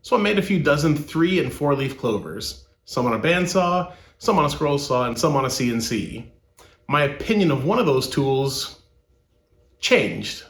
So I made a few dozen 3- and 4-leaf clovers, some on a bandsaw, some on a scroll saw, and some on a CNC. My opinion of one of those tools changed.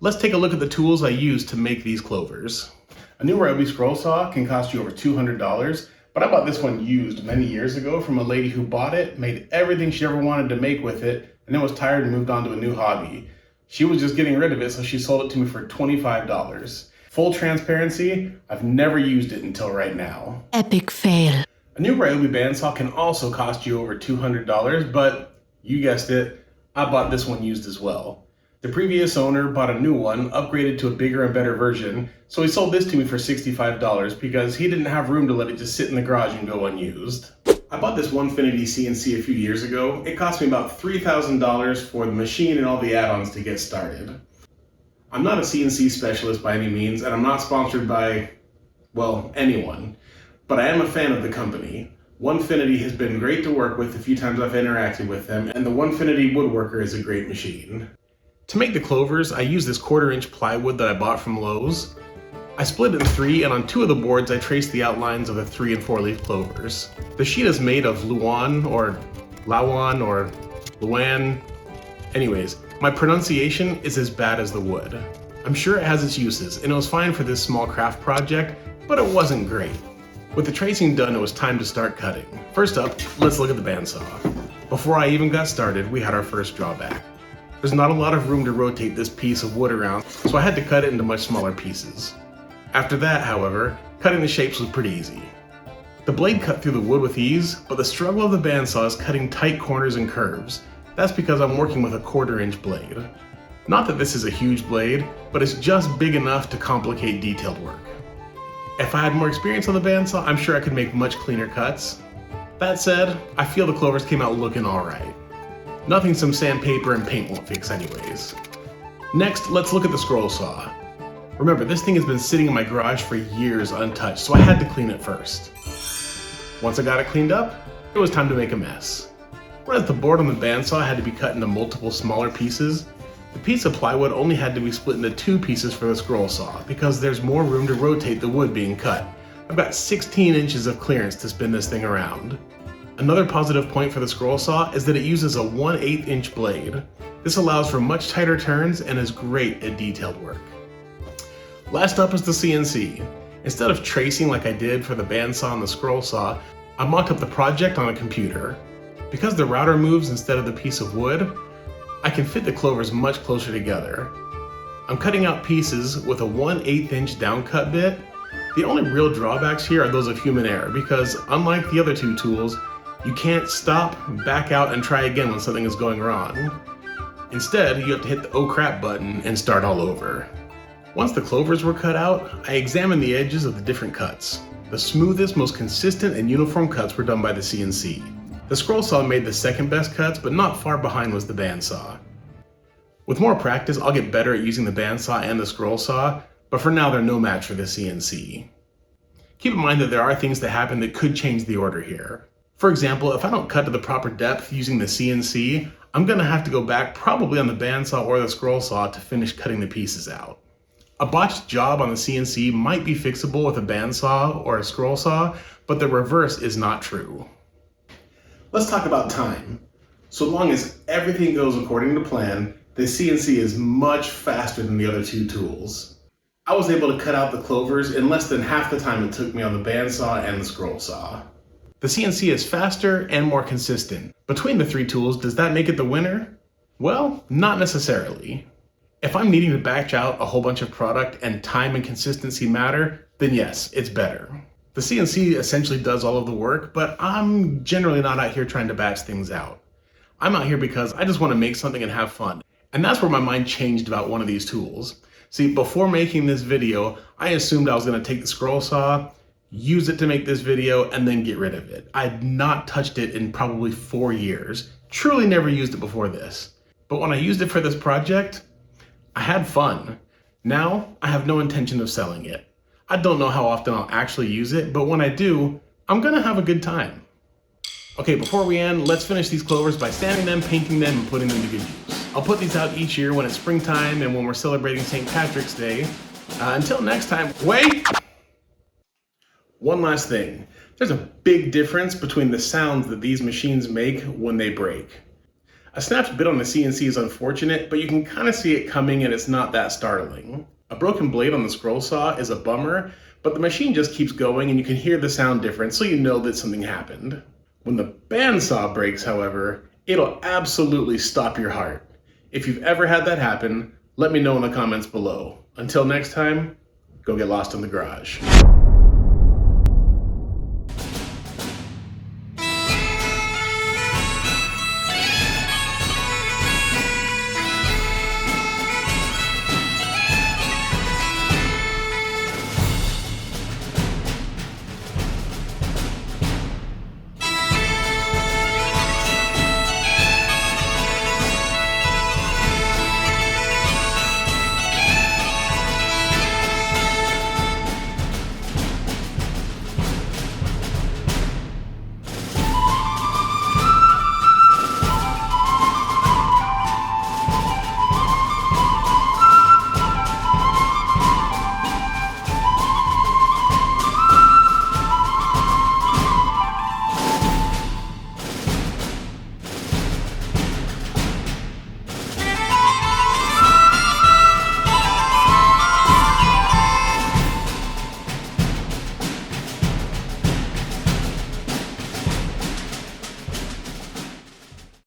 Let's take a look at the tools I used to make these clovers. A new Ryobi scroll saw can cost you over $200, but I bought this one used many years ago from a lady who bought it, made everything she ever wanted to make with it, and then was tired and moved on to a new hobby. She was just getting rid of it, so she sold it to me for $25. Full transparency, I've never used it until right now. Epic fail. A new Ryobi bandsaw can also cost you over $200, but you guessed it, I bought this one used as well. The previous owner bought a new one, upgraded to a bigger and better version, so he sold this to me for $65 because he didn't have room to let it just sit in the garage and go unused. I bought this Onefinity CNC a few years ago. It cost me about $3,000 for the machine and all the add-ons to get started. I'm not a CNC specialist by any means, and I'm not sponsored by, well, anyone, but I am a fan of the company. Onefinity has been great to work with the few times I've interacted with them, and the Onefinity Woodworker is a great machine. To make the clovers, I used this 1/4-inch plywood that I bought from Lowe's. I split it in 3, and on 2 of the boards I traced the outlines of the 3- and 4-leaf clovers. The sheet is made of Luan or Lawan or Luan. Anyways, my pronunciation is as bad as the wood. I'm sure it has its uses, and it was fine for this small craft project, but it wasn't great. With the tracing done, it was time to start cutting. First up, let's look at the bandsaw. Before I even got started, we had our first drawback. There's not a lot of room to rotate this piece of wood around, so I had to cut it into much smaller pieces. After that, however, cutting the shapes was pretty easy. The blade cut through the wood with ease, but the struggle of the bandsaw is cutting tight corners and curves. That's because I'm working with a 1/4-inch blade. Not that this is a huge blade, but it's just big enough to complicate detailed work. If I had more experience on the bandsaw, I'm sure I could make much cleaner cuts. That said, I feel the clovers came out looking alright. Nothing some sandpaper and paint won't fix anyways. Next, let's look at the scroll saw. Remember, this thing has been sitting in my garage for years untouched, so I had to clean it first. Once I got it cleaned up, it was time to make a mess. Whereas the board on the bandsaw had to be cut into multiple smaller pieces, the piece of plywood only had to be split into 2 pieces for the scroll saw because there's more room to rotate the wood being cut. I've got 16 inches of clearance to spin this thing around. Another positive point for the scroll saw is that it uses a 1/8-inch blade. This allows for much tighter turns and is great at detailed work. Last up is the CNC. Instead of tracing like I did for the bandsaw and the scroll saw, I mocked up the project on a computer. Because the router moves instead of the piece of wood, I can fit the clovers much closer together. I'm cutting out pieces with a 1/8-inch downcut bit. The only real drawbacks here are those of human error because unlike the other 2 tools, you can't stop, back out, and try again when something is going wrong. Instead, you have to hit the oh crap button and start all over. Once the clovers were cut out, I examined the edges of the different cuts. The smoothest, most consistent, and uniform cuts were done by the CNC. The scroll saw made the second best cuts, but not far behind was the bandsaw. With more practice, I'll get better at using the bandsaw and the scroll saw, but for now they're no match for the CNC. Keep in mind that there are things that happen that could change the order here. For example, if I don't cut to the proper depth using the CNC, I'm gonna have to go back probably on the bandsaw or the scroll saw to finish cutting the pieces out. A botched job on the CNC might be fixable with a bandsaw or a scroll saw, but the reverse is not true. Let's talk about time. So long as everything goes according to plan, the CNC is much faster than the other 2 tools. I was able to cut out the clovers in less than half the time it took me on the bandsaw and the scroll saw. The CNC is faster and more consistent. Between the 3 tools, does that make it the winner? Well, not necessarily. If I'm needing to batch out a whole bunch of product and time and consistency matter, then yes, it's better. The CNC essentially does all of the work, but I'm generally not out here trying to batch things out. I'm out here because I just want to make something and have fun. And that's where my mind changed about one of these tools. See, before making this video, I assumed I was going to take the scroll saw, use it to make this video, and then get rid of it. I'd not touched it in probably 4 years. Truly never used it before this. But when I used it for this project, I had fun. Now, I have no intention of selling it. I don't know how often I'll actually use it, but when I do, I'm gonna have a good time. Okay, before we end, let's finish these clovers by sanding them, painting them, and putting them to good use. I'll put these out each year when it's springtime and when we're celebrating St. Patrick's Day. Until next time, wait! One last thing. There's a big difference between the sounds that these machines make when they break. A snapped bit on the CNC is unfortunate, but you can kind of see it coming and it's not that startling. A broken blade on the scroll saw is a bummer, but the machine just keeps going and you can hear the sound difference, so you know that something happened. When the bandsaw breaks, however, it'll absolutely stop your heart. If you've ever had that happen, let me know in the comments below. Until next time, go get lost in the garage.